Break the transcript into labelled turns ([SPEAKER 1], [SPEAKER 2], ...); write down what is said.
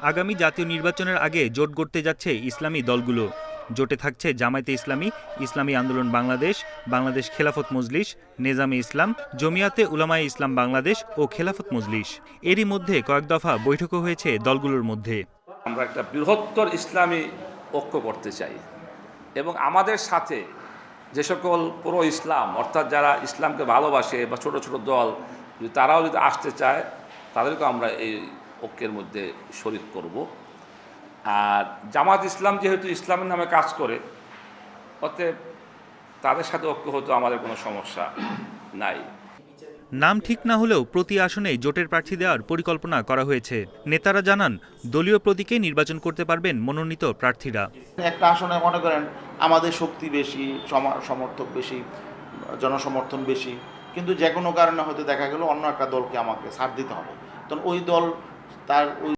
[SPEAKER 1] আগামী জাতীয় নির্বাচনের আগে জোট গড়তে যাচ্ছে ইসলামী দলগুলো। জোটে থাকছে জামায়াতে ইসলামী, ইসলামী আন্দোলন বাংলাদেশ, বাংলাদেশ খেলাফত মজলিস, নেজামে ইসলাম, জমিয়াতে উলামায়ে ইসলাম বাংলাদেশ ও খেলাফত মজলিস। এরই মধ্যে কয়েক দফা বৈঠকও হয়েছে দলগুলোর মধ্যে।
[SPEAKER 2] আমরা একটা বৃহত্তর ইসলামী ঐক্য করতে চাই এবং আমাদের সাথে যে সকল পুরো ইসলাম অর্থাৎ যারা ইসলামকে ভালোবাসে বা ছোট ছোট দল তারাও যদি আসতে চায় তাদেরকে আমরা এই ঐক্যের মধ্যে শরীক করব। আর জামাত ইসলাম যেহেতু ইসলামের নামে কাজ করে, অতএব তাদের সাথে ঐক্য হতে আমাদের কোনো সমস্যা নাই।
[SPEAKER 1] নাম ঠিক না হলেও প্রতি আসনে জোটের প্রার্থী দেওয়ার পরিকল্পনা করা হয়েছে। নেতারা জানান, দলীয় প্রতীকে নির্বাচন করতে পারবেন মনোনীত প্রার্থীরা।
[SPEAKER 3] একটা আসনে মনে করেন আমাদের শক্তি বেশি, সমর্থক বেশি, জনসমর্থন বেশি, কিন্তু যে কোনো কারণে হয়তো দেখা গেল অন্য একটা দলকে আমাকে ছাড় দিতে হবে, তখন ওই দল তার ওই